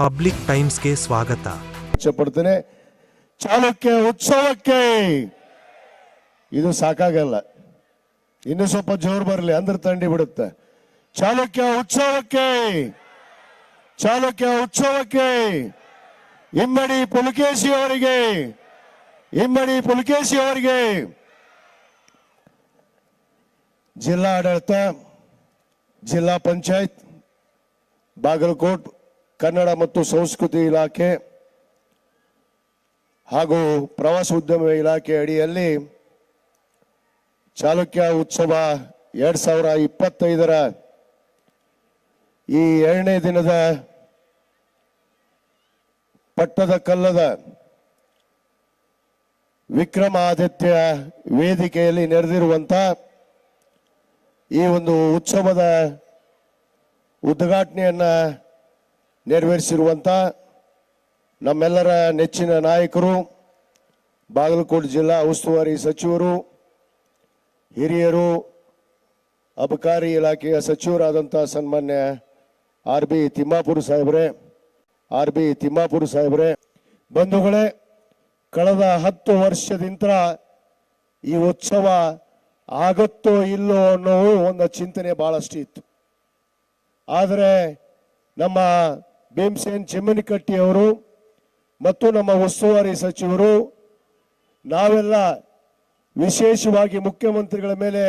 Public ಟೈಮ್ಸ್ಗೆ ಸ್ವಾಗತ. ಪಡ್ತೇನೆ. ಚಾಲುಕ್ಯ ಉತ್ಸವಕ್ಕೆ ಇದು ಸಾಕಾಗಲ್ಲ, ಇನ್ನು ಸ್ವಲ್ಪ ಜೋರು ಬರಲಿ ಅಂದ್ರೆ ತಂಡಿ ಬಿಡುತ್ತೆ. ಚಾಲುಕ್ಯ ಉತ್ಸವಕ್ಕೆ, ಚಾಲುಕ್ಯ ಉತ್ಸವಕ್ಕೆ ಇಮ್ಮಡಿ ಪುಲಕೇಶಿ ಅವರಿಗೆ, ಇಮ್ಮಡಿ ಪುಲಕೇಶಿ ಅವರಿಗೆ ಜಿಲ್ಲಾ ಆಡಳಿತ, ಜಿಲ್ಲಾ ಪಂಚಾಯತ್, ಬಾಗಲಕೋಟ್ ಕನ್ನಡ ಮತ್ತು ಸಂಸ್ಕೃತಿ ಇಲಾಖೆ ಹಾಗೂ ಪ್ರವಾಸೋದ್ಯಮ ಇಲಾಖೆ ಅಡಿಯಲ್ಲಿ ಚಾಲುಕ್ಯ ಉತ್ಸವ 2025ರ ಈ 2ನೇ ದಿನದ ಪಟ್ಟದ ಕಲ್ಲದ ವಿಕ್ರಮಾದಿತ್ಯ ವೇದಿಕೆಯಲ್ಲಿ ನೆರೆದಿರುವಂತ ಈ ಒಂದು ಉತ್ಸವದ ಉದ್ಘಾಟನೆಯನ್ನ ನೆರವೇರಿಸಿರುವಂತ ನಮ್ಮೆಲ್ಲರ ನೆಚ್ಚಿನ ನಾಯಕರು, ಬಾಗಲಕೋಟೆ ಜಿಲ್ಲಾ ಉಸ್ತುವಾರಿ ಸಚಿವರು, ಹಿರಿಯರು, ಅಬಕಾರಿ ಇಲಾಖೆಯ ಸಚಿವರಾದಂಥ ಸನ್ಮಾನ್ಯ ಆರ್.ಬಿ. ತಿಮ್ಮಾಪುರ ಸಾಹೇಬ್ರೆ, ಬಂಧುಗಳೇ, ಕಳೆದ 10 ವರ್ಷದಿಂದ ಈ ಉತ್ಸವ ಆಗತ್ತೋ ಇಲ್ಲೋ ಅನ್ನೋ ಒಂದು ಚಿಂತನೆ ಬಹಳಷ್ಟು ಇತ್ತು. ಆದರೆ ನಮ್ಮ ಭೀಮಸೇನ್ ಚಿಮ್ಮನಕಟ್ಟಿ ಅವರು ಮತ್ತು ನಮ್ಮ ಉಸ್ತುವಾರಿ ಸಚಿವರು ನಾವೆಲ್ಲ ವಿಶೇಷವಾಗಿ ಮುಖ್ಯಮಂತ್ರಿಗಳ ಮೇಲೆ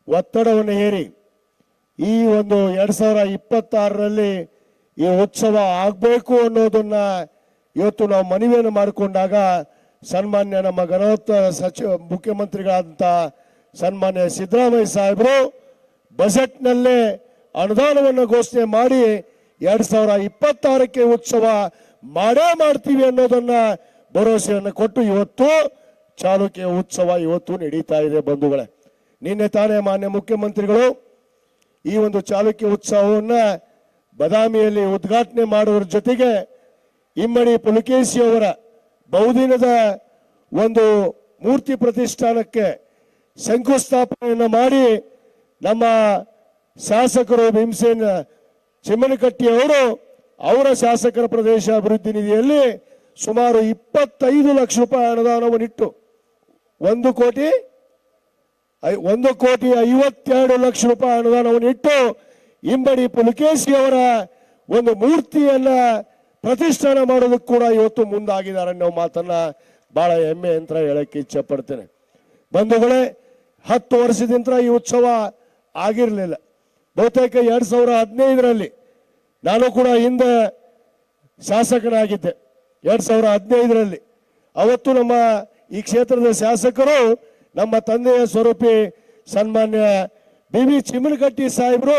ಒತ್ತಡವನ್ನು ಹೇರಿ ಈ ಒಂದು 2026ರಲ್ಲಿ ಈ ಉತ್ಸವ ಆಗಬೇಕು ಅನ್ನೋದನ್ನ ಇವತ್ತು ನಾವು ಮನವಿಯನ್ನು ಮಾಡಿಕೊಂಡಾಗ ಸನ್ಮಾನ್ಯ ನಮ್ಮ ಘನೋತ್ತರ ಮುಖ್ಯಮಂತ್ರಿಗಳಾದಂಥ ಸನ್ಮಾನ್ಯ ಸಿದ್ದರಾಮಯ್ಯ ಸಾಹೇಬರು ಬಜೆಟ್ನಲ್ಲೇ ಅನುದಾನವನ್ನು ಘೋಷಣೆ ಮಾಡಿ 2026ಕ್ಕೆ ಉತ್ಸವ ಮಾಡೇ ಮಾಡ್ತೀವಿ ಅನ್ನೋದನ್ನ ಭರವಸೆಯನ್ನು ಕೊಟ್ಟು ಇವತ್ತು ಚಾಲುಕ್ಯ ಉತ್ಸವ ಇವತ್ತು ನಡೀತಾ ಇದೆ. ಬಂಧುಗಳೇ, ನಿನ್ನೆ ತಾನೇ ಮಾನ್ಯ ಮುಖ್ಯಮಂತ್ರಿಗಳು ಈ ಒಂದು ಚಾಲುಕ್ಯ ಉತ್ಸವವನ್ನ ಬದಾಮಿಯಲ್ಲಿ ಉದ್ಘಾಟನೆ ಮಾಡುವುದರ ಜೊತೆಗೆ ಇಮ್ಮಡಿ ಪುಲಕೇಶಿ ಅವರ ಬಹುದಿನದ ಒಂದು ಮೂರ್ತಿ ಪ್ರತಿಷ್ಠಾನಕ್ಕೆ ಶಂಕುಸ್ಥಾಪನೆಯನ್ನು ಮಾಡಿ ನಮ್ಮ ಶಾಸಕರು ಭೀಮಸೇನ್ ಚಿಮ್ಮನಕಟ್ಟಿ ಅವರು ಅವರ ಶಾಸಕರ ಪ್ರದೇಶ ಅಭಿವೃದ್ಧಿ ನಿಧಿಯಲ್ಲಿ ಸುಮಾರು 25 ಲಕ್ಷ ರೂಪಾಯಿ ಅನುದಾನವನ್ನಿಟ್ಟು 1,52 ಲಕ್ಷ ರೂಪಾಯಿ ಅನುದಾನವನ್ನಿಟ್ಟು ಇಮ್ಮಡಿ ಪುಲಕೇಶಿ ಅವರ ಒಂದು ಮೂರ್ತಿಯನ್ನ ಪ್ರತಿಷ್ಠಾನ ಮಾಡೋದಕ್ಕೆ ಕೂಡ ಇವತ್ತು ಮುಂದಾಗಿದ್ದಾರೆ ಅನ್ನೋ ಮಾತನ್ನ ಬಹಳ ಹೆಮ್ಮೆ ಅಂತ ಹೇಳಕ್ಕೆ ಇಚ್ಛೆ ಪಡ್ತೇನೆ. ಬಂಧುಗಳೇ, 10 ವರ್ಷದಿಂದ ಈ ಉತ್ಸವ ಆಗಿರಲಿಲ್ಲ. ಬಹುತೇಕ 2015ರಲ್ಲಿ ನಾನು ಕೂಡ ಹಿಂದೆ ಶಾಸಕನಾಗಿದ್ದೆ. 2015ರಲ್ಲಿ ಅವತ್ತು ನಮ್ಮ ಈ ಕ್ಷೇತ್ರದ ಶಾಸಕರು ನಮ್ಮ ತಂದೆಯ ಸ್ವರೂಪಿ ಸನ್ಮಾನ್ಯ ಬಿ ಚಿಮ್ಮನಕಟ್ಟಿ ಸಾಹೇಬರು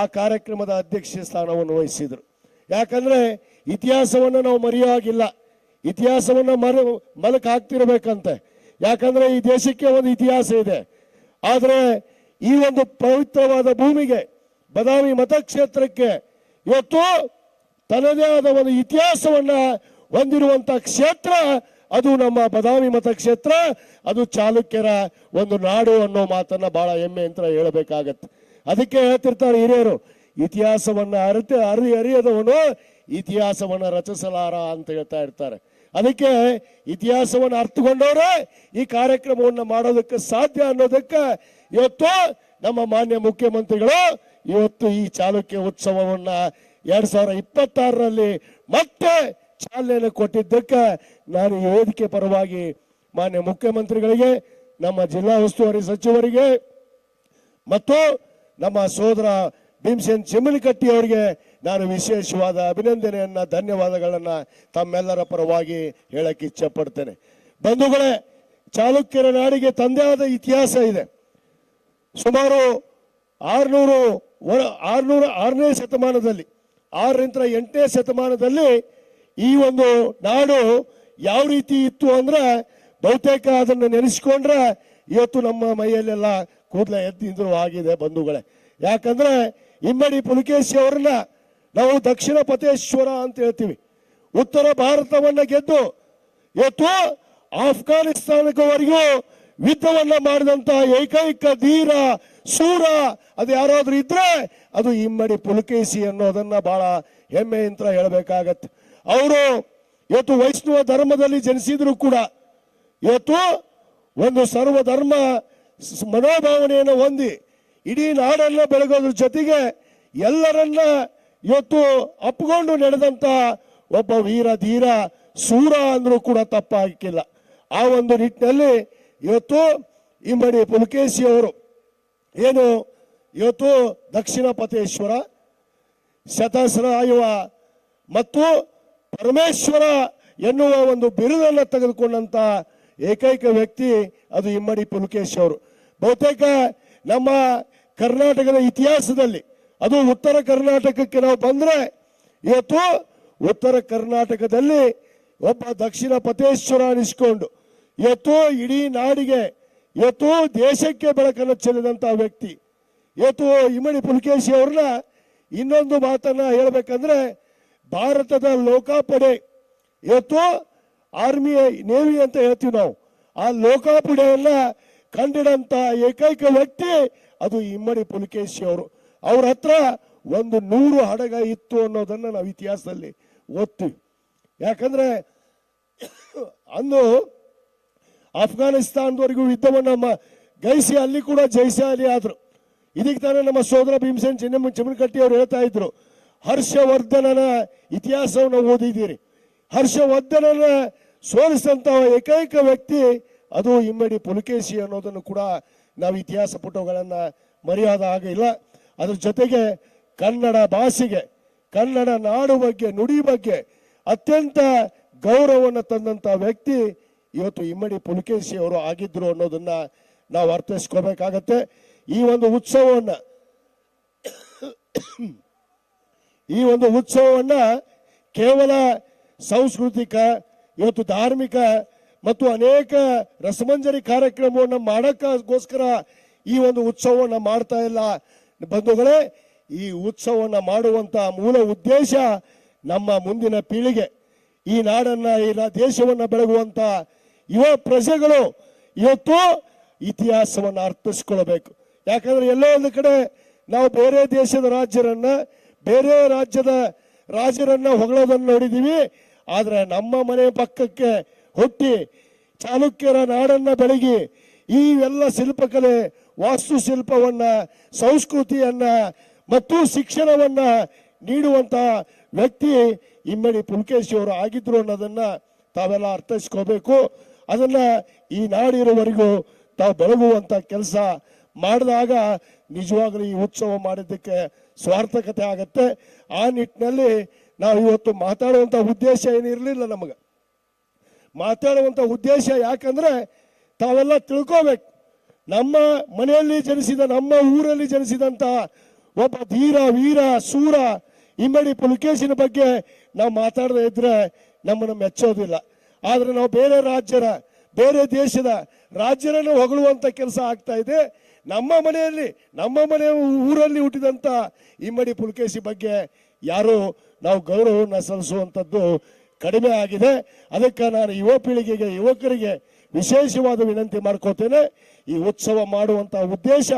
ಆ ಕಾರ್ಯಕ್ರಮದ ಅಧ್ಯಕ್ಷ ಸ್ಥಾನವನ್ನು ವಹಿಸಿದರು. ಯಾಕಂದ್ರೆ ಇತಿಹಾಸವನ್ನು ನಾವು ಮರೆಯುವಾಗಿಲ್ಲ, ಇತಿಹಾಸವನ್ನು ಮಲಕ್ ಹಾಕ್ತಿರ್ಬೇಕಂತೆ. ಯಾಕಂದ್ರೆ ಈ ದೇಶಕ್ಕೆ ಒಂದು ಇತಿಹಾಸ ಇದೆ. ಆದರೆ ಈ ಒಂದು ಪವಿತ್ರವಾದ ಭೂಮಿಗೆ, ಬದಾಮಿ ಮತಕ್ಷೇತ್ರಕ್ಕೆ ಇವತ್ತು ತನ್ನದೇ ಆದ ಒಂದು ಇತಿಹಾಸವನ್ನ ಹೊಂದಿರುವಂತ ಕ್ಷೇತ್ರ ಅದು ನಮ್ಮ ಬದಾಮಿ ಮತಕ್ಷೇತ್ರ, ಅದು ಚಾಲುಕ್ಯರ ಒಂದು ನಾಡು ಅನ್ನೋ ಮಾತನ್ನ ಬಹಳ ಹೆಮ್ಮೆ ಅಂತ ಹೇಳಬೇಕಾಗತ್ತೆ. ಅದಕ್ಕೆ ಹೇಳ್ತಿರ್ತಾರೆ ಹಿರಿಯರು, ಇತಿಹಾಸವನ್ನ ಅರಿಯದವನು ಇತಿಹಾಸವನ್ನ ರಚಿಸಲಾರ ಅಂತ ಹೇಳ್ತಾ ಇರ್ತಾರೆ. ಅದಕ್ಕೆ ಇತಿಹಾಸವನ್ನು ಅರ್ಥಕೊಂಡವರೇ ಈ ಕಾರ್ಯಕ್ರಮವನ್ನು ಮಾಡೋದಕ್ಕೆ ಸಾಧ್ಯ ಅನ್ನೋದಕ್ಕೆ ಇವತ್ತು ನಮ್ಮ ಮಾನ್ಯ ಮುಖ್ಯಮಂತ್ರಿಗಳು ಇವತ್ತು ಈ ಚಾಲುಕ್ಯ ಉತ್ಸವವನ್ನ 2026ರಲ್ಲಿ ಮತ್ತೆ ಚಾಲನೆ ಕೊಟ್ಟಿದ್ದಕ್ಕೆ ನಾನು ಈ ವೇದಿಕೆ ಪರವಾಗಿ ಮಾನ್ಯ ಮುಖ್ಯಮಂತ್ರಿಗಳಿಗೆ, ನಮ್ಮ ಜಿಲ್ಲಾ ಉಸ್ತುವಾರಿ ಸಚಿವರಿಗೆ ಮತ್ತು ನಮ್ಮ ಸೋದರ ಭೀಮಸೇನ್ ಚಿಮ್ಮನಕಟ್ಟಿ ಅವರಿಗೆ ನಾನು ವಿಶೇಷವಾದ ಅಭಿನಂದನೆಯನ್ನ, ಧನ್ಯವಾದಗಳನ್ನ ತಮ್ಮೆಲ್ಲರ ಪರವಾಗಿ ಹೇಳಕ್ಕೆ ಇಚ್ಛೆ ಪಡ್ತೇನೆ. ಬಂಧುಗಳೇ, ಚಾಲುಕ್ಯರ ನಾಡಿಗೆ ತಂದೆ ಆದ ಇತಿಹಾಸ ಇದೆ. ಸುಮಾರು 606ನೇ ಶತಮಾನದಲ್ಲಿ, 6ರಿಂದ 8ನೇ ಶತಮಾನದಲ್ಲಿ ಈ ಒಂದು ನಾಡು ಯಾವ ರೀತಿ ಇತ್ತು ಅಂದ್ರೆ ಬಹುತೇಕ ಅದನ್ನು ನೆನೆಸ್ಕೊಂಡ್ರೆ ಇವತ್ತು ನಮ್ಮ ಮೈಯಲ್ಲೆಲ್ಲ ಕೂದಲ ಎದ್ದಿಂದ್ರು ಆಗಿದೆ ಬಂಧುಗಳೇ. ಯಾಕಂದ್ರೆ ಇಮ್ಮಡಿ ಪುಲಕೇಶಿ ಅವರನ್ನ ನಾವು ದಕ್ಷಿಣ ಪಥೇಶ್ವರ ಅಂತ ಹೇಳ್ತೀವಿ. ಉತ್ತರ ಭಾರತವನ್ನ ಗೆದ್ದು ಇವತ್ತು ಆಫ್ಘಾನಿಸ್ತಾನಕ್ಕವರೆಗೂ ಯುದ್ಧವನ್ನ ಮಾಡಿದಂತ ಏಕೈಕ ಧೀರ ಶೂರ ಅದು ಯಾರಾದ್ರೂ ಇದ್ರೆ ಅದು ಇಮ್ಮಡಿ ಪುಲಕೇಶಿ ಅನ್ನೋದನ್ನ ಬಹಳ ಹೆಮ್ಮೆ ಅಂತ ಹೇಳಬೇಕಾಗತ್ತೆ. ಅವರು ಇವತ್ತು ವೈಷ್ಣವ ಧರ್ಮದಲ್ಲಿ ಜನಿಸಿದ್ರು ಕೂಡ ಇವತ್ತು ಒಂದು ಸರ್ವಧರ್ಮ ಮನೋಭಾವನೆಯನ್ನು ಹೊಂದಿ ಇಡೀ ನಾಡನ್ನ ಬೆಳಗೋದ್ರ ಜೊತೆಗೆ ಎಲ್ಲರನ್ನ ಇವತ್ತು ಅಪ್ಪಿಕೊಂಡು ನಡೆದಂತ ಒಬ್ಬ ವೀರ ಧೀರ ಸೂರ ಅಂದ್ರೂ ಕೂಡ ತಪ್ಪಾಗಿಲ್ಲ. ಆ ಒಂದು ನಿಟ್ಟಿನಲ್ಲಿ ಇವತ್ತು ಇಮ್ಮಡಿ ಪುಲಕೇಶಿ ಅವರು ಏನು ಇವತ್ತು ದಕ್ಷಿಣ ಪಥೇಶ್ವರ, ಶತಸರಾಯುವ ಮತ್ತು ಪರಮೇಶ್ವರ ಎನ್ನುವ ಒಂದು ಬಿರುದನ್ನು ತೆಗೆದುಕೊಂಡಂತ ಏಕೈಕ ವ್ಯಕ್ತಿ ಅದು ಇಮ್ಮಡಿ ಪುಲಕೇಶಿ ಅವರು. ಬಹುತೇಕ ನಮ್ಮ ಕರ್ನಾಟಕದ ಇತಿಹಾಸದಲ್ಲಿ ಅದು ಉತ್ತರ ಕರ್ನಾಟಕಕ್ಕೆ ನಾವು ಬಂದ್ರೆ ಇವತ್ತು ಉತ್ತರ ಕರ್ನಾಟಕದಲ್ಲಿ ಒಬ್ಬ ದಕ್ಷಿಣ ಪಥೇಶ್ವರ ಅನಿಸ್ಕೊಂಡು ಇವತ್ತು ಇಡೀ ನಾಡಿಗೆ ಇವತ್ತು ದೇಶಕ್ಕೆ ಬೆಳಕನ್ನು ಚೆಲ್ಲಿದಂತ ವ್ಯಕ್ತಿ ಇವತ್ತು ಇಮ್ಮಡಿ ಪುಲಕೇಶಿ ಅವ್ರನ್ನ ಇನ್ನೊಂದು ಮಾತನ್ನ ಹೇಳ್ಬೇಕಂದ್ರೆ ಭಾರತದ ನೌಕಾಪಡೆ ಇವತ್ತು ಆರ್ಮಿ ನೇವಿ ಅಂತ ಹೇಳ್ತೀವಿ ನಾವು, ಆ ನೌಕಾಪಡೆಯನ್ನ ಕಂಡಿಡಂತ ಏಕೈಕ ವ್ಯಕ್ತಿ ಅದು ಇಮ್ಮಡಿ ಪುಲಕೇಶಿ ಅವರು. ಅವ್ರ ಹತ್ರ 100 ಹಡಗ ಇತ್ತು ಅನ್ನೋದನ್ನ ನಾವು ಇತಿಹಾಸದಲ್ಲಿ ಓದ್ತೀವಿ. ಯಾಕಂದ್ರೆ ಅಂದು ಅಫ್ಘಾನಿಸ್ತಾನದವರೆಗೂ ಯುದ್ಧವನ್ನ ಗೈಸಿ ಅಲ್ಲಿ ಕೂಡ ಜೈಶಾಲಿ ಆದ್ರು. ಇದಕ್ಕೆ ತಾನೇ ನಮ್ಮ ಸೋದರ ಭೀಮಸೇನ್ ಚಿಮ್ಮನಕಟ್ಟಿ ಅವರು ಹೇಳ್ತಾ ಇದ್ರು, ಹರ್ಷವರ್ಧನನ ಇತಿಹಾಸವನ್ನು ಓದಿದ್ದೀರಿ, ಹರ್ಷವರ್ಧನನ ಸೋಲಿಸಂತ ಏಕೈಕ ವ್ಯಕ್ತಿ ಅದು ಇಮ್ಮಡಿ ಪುಲಕೇಶಿ ಅನ್ನೋದನ್ನು ಕೂಡ ನಾವು ಇತಿಹಾಸ ಪುಟಗಳನ್ನ ಮರೆಯೋದ ಆಗಿಲ್ಲ. ಅದ್ರ ಜೊತೆಗೆ ಕನ್ನಡ ಭಾಷೆಗೆ, ಕನ್ನಡ ನಾಡು ಬಗ್ಗೆ, ನುಡಿ ಬಗ್ಗೆ ಅತ್ಯಂತ ಗೌರವವನ್ನು ತಂದಂತ ವ್ಯಕ್ತಿ ಇವತ್ತು ಇಮ್ಮಡಿ ಪುಲಕೇಶಿ ಅವರು ಆಗಿದ್ರು ಅನ್ನೋದನ್ನ ನಾವು ಅರ್ಥೈಸ್ಕೋಬೇಕಾಗತ್ತೆ. ಈ ಒಂದು ಉತ್ಸವವನ್ನ ಕೇವಲ ಸಾಂಸ್ಕೃತಿಕ, ಇವತ್ತು ಧಾರ್ಮಿಕ ಮತ್ತು ಅನೇಕ ರಸಮಂಜರಿ ಕಾರ್ಯಕ್ರಮವನ್ನು ಮಾಡಕ್ಕೋಸ್ಕರ ಈ ಒಂದು ಉತ್ಸವವನ್ನು ಮಾಡ್ತಾ ಇಲ್ಲ ಬಂಧುಗಳೇ. ಈ ಉತ್ಸವವನ್ನು ಮಾಡುವಂತ ಮೂಲ ಉದ್ದೇಶ ನಮ್ಮ ಮುಂದಿನ ಪೀಳಿಗೆ, ಈ ನಾಡನ್ನ, ಈ ದೇಶವನ್ನ ಬೆಳಗುವಂತ ಯುವ ಪ್ರಜೆಗಳು ಇವತ್ತು ಇತಿಹಾಸವನ್ನು ಅರ್ಥಿಸ್ಕೊಳ್ಬೇಕು. ಯಾಕಂದ್ರೆ ಎಲ್ಲೋ ಒಂದು ಕಡೆ ನಾವು ಬೇರೆ ದೇಶದ ರಾಜ್ಯರನ್ನ, ಬೇರೆ ರಾಜ್ಯದ ರಾಜರನ್ನ ಹೊಗಳೋದನ್ನು ನೋಡಿದೀವಿ. ಆದ್ರೆ ನಮ್ಮ ಮನೆ ಪಕ್ಕಕ್ಕೆ ಹುಟ್ಟಿ ಚಾಲುಕ್ಯರ ನಾಡನ್ನ ಬೆಳಗಿ ಈ ಎಲ್ಲ ಶಿಲ್ಪಕಲೆ, ವಾಸ್ತುಶಿಲ್ಪವನ್ನ, ಸಂಸ್ಕೃತಿಯನ್ನ ಮತ್ತು ಶಿಕ್ಷಣವನ್ನ ನೀಡುವಂತ ವ್ಯಕ್ತಿ ಇಮ್ಮಡಿ ಪುಲಕೇಶಿ ಅವರು ಆಗಿದ್ರು ಅನ್ನೋದನ್ನ ತಾವೆಲ್ಲ ಅರ್ಥೈಸ್ಕೋಬೇಕು. ಅದನ್ನ ಈ ನಾಡಿರುವವರೆಗೂ ತಾವು ಬೆಳಗುವಂತ ಕೆಲಸ ಮಾಡಿದಾಗ ನಿಜವಾಗ್ಲೂ ಈ ಉತ್ಸವ ಮಾಡಿದ್ದಕ್ಕೆ ಸ್ವಾರ್ಥಕತೆ ಆಗತ್ತೆ. ಆ ನಿಟ್ಟಿನಲ್ಲಿ ನಾವು ಇವತ್ತು ಮಾತಾಡುವಂತ ಉದ್ದೇಶ ಏನಿರಲಿಲ್ಲ ನಮಗೆ. ಮಾತಾಡುವಂತ ಉದ್ದೇಶ ಯಾಕಂದ್ರೆ ತಾವೆಲ್ಲ ತಿಳ್ಕೋಬೇಕು, ನಮ್ಮ ಮನೆಯಲ್ಲಿ ಜನಿಸಿದ, ನಮ್ಮ ಊರಲ್ಲಿ ಜನಿಸಿದಂತ ಒಬ್ಬ ಧೀರ ವೀರ ಸೂರ ಇಮ್ಮಡಿ ಪುಲಕೇಶಿನ ಬಗ್ಗೆ ನಾವು ಮಾತಾಡದೇ ಇದ್ರೆ ನಮ್ಮನ್ನು ಮೆಚ್ಚೋದಿಲ್ಲ. ಆದ್ರೆ ನಾವು ಬೇರೆ ರಾಜ್ಯರ, ಬೇರೆ ದೇಶದ ರಾಜ್ಯರನ್ನು ಹೊಗಳುವಂತ ಕೆಲಸ ಆಗ್ತಾ ಇದೆ. ನಮ್ಮ ಮನೆಯಲ್ಲಿ, ನಮ್ಮ ಮನೆ ಊರಲ್ಲಿ ಹುಟ್ಟಿದಂತ ಇಮ್ಮಡಿ ಪುಲಕೇಶಿ ಬಗ್ಗೆ ಯಾರು ನಾವು ಗೌರವವನ್ನು ಸಲ್ಲಿಸುವಂಥದ್ದು ಕಡಿಮೆ ಆಗಿದೆ. ಅದಕ್ಕೆ ನಾನು ಯುವ ಪೀಳಿಗೆಗೆ, ಯುವಕರಿಗೆ ವಿಶೇಷವಾದ ವಿನಂತಿ ಮಾಡ್ಕೋತೇನೆ. ಈ ಉತ್ಸವ ಮಾಡುವಂತ ಉದ್ದೇಶ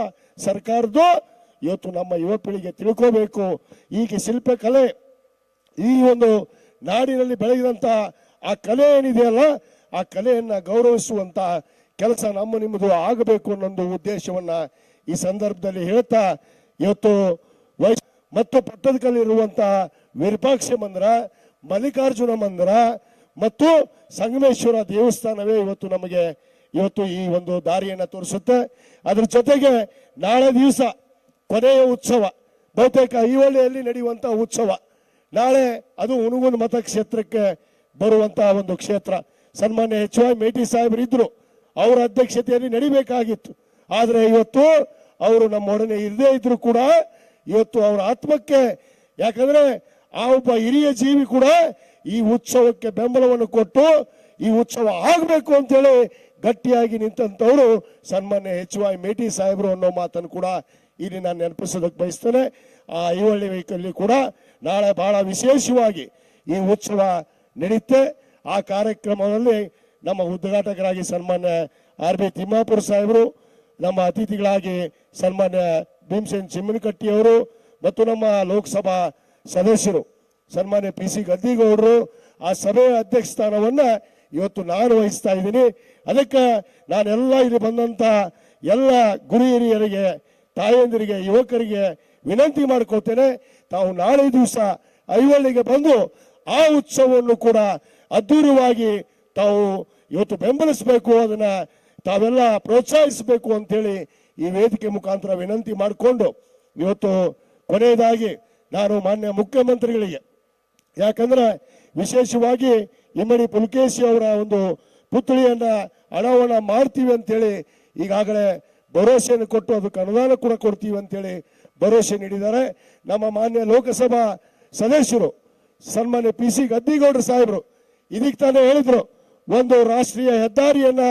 ಸರ್ಕಾರದ್ದು. ಇವತ್ತು ನಮ್ಮ ಯುವ ಪೀಳಿಗೆ ತಿಳ್ಕೋಬೇಕು, ಈಗ ಶಿಲ್ಪಕಲೆ, ಈ ಒಂದು ನಾಡಿನಲ್ಲಿ ಬೆಳೆದಂತ ಆ ಕಲೆ ಏನಿದೆಯಲ್ಲ, ಆ ಕಲೆಯನ್ನ ಗೌರವಿಸುವಂತ ಕೆಲಸ ನಮ್ಮ ನಿಮ್ಮದು ಆಗಬೇಕು ಅನ್ನೋ ಉದ್ದೇಶವನ್ನ ಈ ಸಂದರ್ಭದಲ್ಲಿ ಹೇಳ್ತಾ, ಇವತ್ತು ಮತ್ತು ಪಟ್ಟದಕಲ್ಲಿರುವಂತಹ ವಿರೂಪಾಕ್ಷ ಮಂದಿರ, ಮಲ್ಲಿಕಾರ್ಜುನ ಮಂದಿರ ಮತ್ತು ಸಂಗಮೇಶ್ವರ ದೇವಸ್ಥಾನವೇ ಇವತ್ತು ನಮಗೆ ಇವತ್ತು ಈ ಒಂದು ದಾರಿಯನ್ನ ತೋರಿಸುತ್ತೆ. ಅದ್ರ ಜೊತೆಗೆ ನಾಳೆ ದಿವಸ ಕೊನೆಯ ಉತ್ಸವ, ಬಹುತೇಕ ಐಹೊಳೆಯಲ್ಲಿ ನಡೆಯುವಂತಹ ಉತ್ಸವ ನಾಳೆ, ಅದು ಹುನಗುಂದ ಮತಕ್ಷೇತ್ರಕ್ಕೆ ಬರುವಂತಹ ಒಂದು ಕ್ಷೇತ್ರ. ಸನ್ಮಾನ್ಯ HY ಮೇಟಿ ಸಾಹೇಬರು ಇದ್ರು, ಅವರ ಅಧ್ಯಕ್ಷತೆಯಲ್ಲಿ ನಡಿಬೇಕಾಗಿತ್ತು. ಆದ್ರೆ ಇವತ್ತು ಅವರು ನಮ್ಮೊಡನೆ ಇರದೇ ಇದ್ರು ಕೂಡ ಇವತ್ತು ಅವರ ಆತ್ಮಕ್ಕೆ, ಯಾಕಂದ್ರೆ ಆ ಒಬ್ಬ ಹಿರಿಯ ಜೀವಿ ಕೂಡ ಈ ಉತ್ಸವಕ್ಕೆ ಬೆಂಬಲವನ್ನು ಕೊಟ್ಟು ಈ ಉತ್ಸವ ಆಗಬೇಕು ಅಂತೇಳಿ ಗಟ್ಟಿಯಾಗಿ ನಿಂತಂತವರು ಸನ್ಮಾನ್ಯ HY ಮೇಟಿ ಸಾಹೇಬರು ಅನ್ನೋ ಮಾತನ್ನು ಕೂಡ ಇಲ್ಲಿ ನಾನು ನೆನಪಿಸೋದಕ್ಕೆ ಬಯಸ್ತೇನೆ. ಆ ಐಹೊಳೆ ವೇಕಲ್ಲಿ ಕೂಡ ನಾಳೆ ಬಹಳ ವಿಶೇಷವಾಗಿ ಈ ಉತ್ಸವ ನಡೆಯುತ್ತೆ. ಆ ಕಾರ್ಯಕ್ರಮದಲ್ಲಿ ನಮ್ಮ ಉದ್ಘಾಟಕರಾಗಿ ಸನ್ಮಾನ್ಯ RB ತಿಮ್ಮಾಪುರ ಸಾಹೇಬರು, ನಮ್ಮ ಅತಿಥಿಗಳಾಗಿ ಸನ್ಮಾನ್ಯ ಭೀಮಸೇನ್ ಚಿಮ್ಮನಕಟ್ಟಿ ಅವರು ಮತ್ತು ನಮ್ಮ ಲೋಕಸಭಾ ಸದಸ್ಯರು ಸನ್ಮಾನ್ಯ PC ಗದ್ದಿಗೌಡರು ಆ ಸಭೆಯ ಅಧ್ಯಕ್ಷ ಸ್ಥಾನವನ್ನ ಇವತ್ತು ನಾನು ವಹಿಸ್ತಾ ಇದ್ದೀನಿ. ಅದಕ್ಕೆ ನಾನೆಲ್ಲ ಇಲ್ಲಿ ಬಂದಂತ ಎಲ್ಲ ಗುರು ಹಿರಿಯರಿಗೆ, ತಾಯಂದಿರಿಗೆ, ಯುವಕರಿಗೆ ವಿನಂತಿ ಮಾಡ್ಕೋತೇನೆ, ತಾವು ನಾಳೆ ದಿವಸ ಐವಳ್ಳಿಗೆ ಬಂದು ಆ ಉತ್ಸವವನ್ನು ಕೂಡ ಅದ್ದೂರಿಯಾಗಿ ತಾವು ಇವತ್ತು ಬೆಂಬಲಿಸಬೇಕು, ಅದನ್ನ ತಾವೆಲ್ಲ ಪ್ರೋತ್ಸಾಹಿಸಬೇಕು ಅಂತೇಳಿ ಈ ವೇದಿಕೆ ಮುಖಾಂತರ ವಿನಂತಿ ಮಾಡಿಕೊಂಡು ಇವತ್ತು ಕೊನೆಯದಾಗಿ ನಾನು ಮಾನ್ಯ ಮುಖ್ಯಮಂತ್ರಿಗಳಿಗೆ, ಯಾಕಂದ್ರೆ ವಿಶೇಷವಾಗಿ ಇಮ್ಮಡಿ ಪುಲಕೇಶಿ ಅವರ ಒಂದು ಪುತ್ಳಿಯನ್ನ ಅನಾವರಣ ಮಾಡ್ತೀವಿ ಅಂತೇಳಿ ಈಗಾಗಲೇ ಭರವಸೆಯನ್ನು ಕೊಟ್ಟು ಅದಕ್ಕೆ ಅನುದಾನ ಕೂಡ ಕೊಡ್ತೀವಿ ಅಂತೇಳಿ ಭರವಸೆ ನೀಡಿದ್ದಾರೆ. ನಮ್ಮ ಮಾನ್ಯ ಲೋಕಸಭಾ ಸದಸ್ಯರು ಸನ್ಮಾನ್ಯ PC ಗದ್ದಿಗೌಡರು ಸಾಹೇಬರು ಇದಕ್ಕೆ ತಾನೇ ಹೇಳಿದ್ರು, ಒಂದು ರಾಷ್ಟ್ರೀಯ ಹೆದ್ದಾರಿಯನ್ನ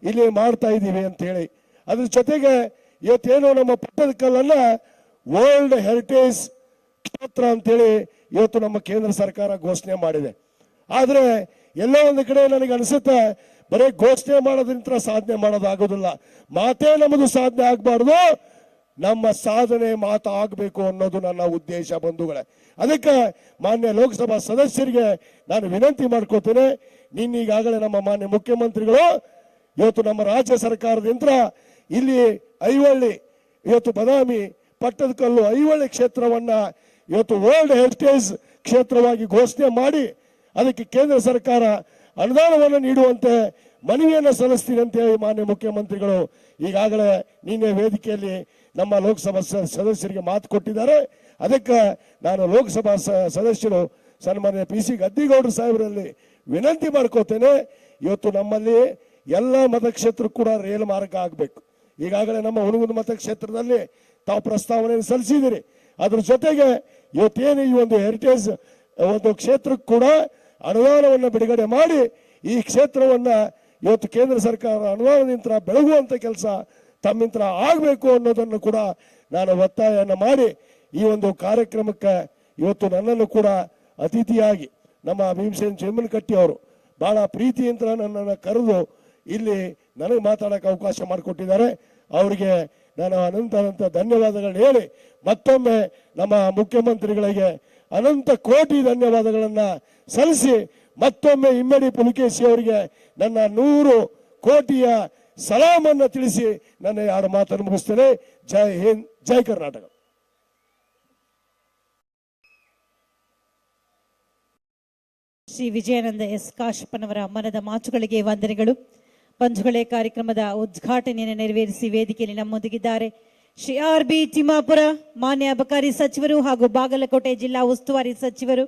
ಇಲ್ಲಿ ಮಾಡ್ತಾ ಇದ್ದೀವಿ ಅಂತ ಹೇಳಿ. ಅದ್ರ ಜೊತೆಗೆ ಇವತ್ತೇನು ನಮ್ಮ ಪಟ್ಟದಕಲ್ಲನ್ನ ವರ್ಲ್ಡ್ ಹೆರಿಟೇಜ್ ಕ್ಷೇತ್ರ ಅಂತೇಳಿ ಇವತ್ತು ನಮ್ಮ ಕೇಂದ್ರ ಸರ್ಕಾರ ಘೋಷಣೆ ಮಾಡಿದೆ. ಆದ್ರೆ ಎಲ್ಲೋ ಒಂದು ಕಡೆ ನನಗೆ ಅನಿಸುತ್ತೆ, ಬರೀ ಘೋಷಣೆ ಮಾಡೋದ್ರಿಂದ ಸಾಧನೆ ಮಾಡೋದಾಗೋದಿಲ್ಲ. ಮಾತೇ ನಮ್ಮದು ಸಾಧನೆ ಆಗಬಾರ್ದು, ನಮ್ಮ ಸಾಧನೆ ಮಾತು ಆಗಬೇಕು ಅನ್ನೋದು ನನ್ನ ಉದ್ದೇಶ ಬಂಧುಗಳೇ. ಅದಕ್ಕೆ ಮಾನ್ಯ ಲೋಕಸಭಾ ಸದಸ್ಯರಿಗೆ ನಾನು ವಿನಂತಿ ಮಾಡ್ಕೋತೇನೆ, ಈಗಾಗಲೇ ನಮ್ಮ ಮಾನ್ಯ ಮುಖ್ಯಮಂತ್ರಿಗಳು ಇವತ್ತು ನಮ್ಮ ರಾಜ್ಯ ಸರ್ಕಾರದಿಂದ ಇಲ್ಲಿ ಐವಳ್ಳಿ, ಇವತ್ತು ಬದಾಮಿ, ಪಟ್ಟದಕಲ್ಲು, ಐವಳ್ಳಿ ಕ್ಷೇತ್ರವನ್ನ ಇವತ್ತು ವರ್ಲ್ಡ್ ಹೆರಿಟೇಜ್ ಕ್ಷೇತ್ರವಾಗಿ ಘೋಷಣೆ ಮಾಡಿ ಅದಕ್ಕೆ ಕೇಂದ್ರ ಸರ್ಕಾರ ಅನುದಾನವನ್ನು ನೀಡುವಂತೆ ಮನವಿಯನ್ನು ಸಲ್ಲಿಸ್ತೀನಿ ಅಂತ ಹೇಳಿ ಮಾನ್ಯ ಮುಖ್ಯಮಂತ್ರಿಗಳು ಈಗಾಗಲೇ ನಿನ್ನೆ ವೇದಿಕೆಯಲ್ಲಿ ನಮ್ಮ ಲೋಕಸಭಾ ಸದಸ್ಯರಿಗೆ ಮಾತು ಕೊಟ್ಟಿದ್ದಾರೆ. ಅದಕ್ಕೆ ನಾನು ಲೋಕಸಭಾ ಸದಸ್ಯರು ಸನ್ಮಾನ್ಯ PC ಗದ್ದಿಗೌಡರು ಸಾಹೇಬರಲ್ಲಿ ವಿನಂತಿ ಮಾಡ್ಕೋತೇನೆ, ಇವತ್ತು ನಮ್ಮಲ್ಲಿ ಎಲ್ಲ ಮತಕ್ಷೇತ್ರ ಕೂಡ ರೈಲು ಮಾರ್ಗ ಆಗಬೇಕು. ಈಗಾಗಲೇ ನಮ್ಮ ಹುಣಗುಂದ ಮತಕ್ಷೇತ್ರದಲ್ಲಿ ತಾವು ಪ್ರಸ್ತಾವನೆಯನ್ನು ಸಲ್ಲಿಸಿದಿರಿ. ಅದ್ರ ಜೊತೆಗೆ ಇವತ್ತೇನು ಈ ಒಂದು ಹೆರಿಟೇಜ್ ಒಂದು ಕ್ಷೇತ್ರಕ್ಕೆ ಕೂಡ ಅನುದಾನವನ್ನು ಬಿಡುಗಡೆ ಮಾಡಿ ಈ ಕ್ಷೇತ್ರವನ್ನ ಇವತ್ತು ಕೇಂದ್ರ ಸರ್ಕಾರ ಅನುದಾನದಿಂದ ಬೆಳಗುವಂತ ಕೆಲಸ ತಮ್ಮಿಂದ ಆಗಬೇಕು ಅನ್ನೋದನ್ನು ಕೂಡ ನಾನು ಒತ್ತಾಯವನ್ನು ಮಾಡಿ ಈ ಒಂದು ಕಾರ್ಯಕ್ರಮಕ್ಕೆ ಇವತ್ತು ನನ್ನನ್ನು ಕೂಡ ಅತಿಥಿಯಾಗಿ ನಮ್ಮ ಭೀಮಸೇನ್ ಚೆಮ್ಮನಕಟ್ಟಿ ಅವರು ಬಹಳ ಪ್ರೀತಿಯಿಂದ ನನ್ನನ್ನು ಕರೆದು ಇಲ್ಲಿ ನನಗೆ ಮಾತಾಡಕ್ಕೆ ಅವಕಾಶ ಮಾಡಿಕೊಟ್ಟಿದ್ದಾರೆ. ಅವರಿಗೆ ನಾನು ಅನಂತ ಧನ್ಯವಾದಗಳನ್ನ ಹೇಳಿ ಮತ್ತೊಮ್ಮೆ ನಮ್ಮ ಮುಖ್ಯಮಂತ್ರಿಗಳಿಗೆ ಅನಂತ ಕೋಟಿ ಧನ್ಯವಾದಗಳನ್ನ ಸಲ್ಲಿಸಿ ಮತ್ತೊಮ್ಮೆ ಇಮ್ಮಡಿ ಪುಲಕೇಶಿ ಅವರಿಗೆ ನನ್ನ 100 ಕೋಟಿಯ ಸಲಾಮನ್ನ ತಿಳಿಸಿ ನನ್ನ 2 ಮಾತನ್ನು ಮುಗಿಸ್ತೇನೆ. ಜೈ ಹಿಂದ್, ಜೈ ಕರ್ನಾಟಕ. ಶ್ರೀ ವಿಜಯಾನಂದ ಎಸ್ ಕಾಶಪ್ಪನವರ ಮನದ ಮಾತುಗಳಿಗೆ ವಂದನೆಗಳು. ಬಂಧುಗಳೇ, ಕಾರ್ಯಕ್ರಮದ ಉದ್ಘಾಟನೆಯನ್ನು ನೆರವೇರಿಸಿ ವೇದಿಕೆಯಲ್ಲಿ ನಮ್ಮೊಂದಿಗಿದ್ದಾರೆ ಶ್ರೀ RB ತಿಮ್ಮಾಪುರ, ಮಾನ್ಯ ಅಬಕಾರಿ ಸಚಿವರು ಹಾಗೂ ಬಾಗಲಕೋಟೆ ಜಿಲ್ಲಾ ಉಸ್ತುವಾರಿ ಸಚಿವರು.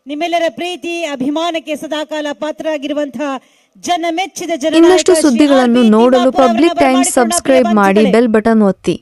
ನಿಮ್ಮೆಲ್ಲರ ಪ್ರೀತಿ ಅಭಿಮಾನಕ್ಕೆ ಸದಾಕಾಲ ಪಾತ್ರರಾಗಿರುವಂತಹ ಜನ ಮೆಚ್ಚಿದ ಇನ್ನಷ್ಟು ಸುದ್ದಿಗಳನ್ನು ನೋಡಲು ಪಬ್ಲಿಕ್ ಟೈಮ್ಸ್ ಸಬ್ಸ್ಕ್ರೈಬ್ ಮಾಡಿ, ಬೆಲ್ ಬಟನ್ ಒತ್ತಿ.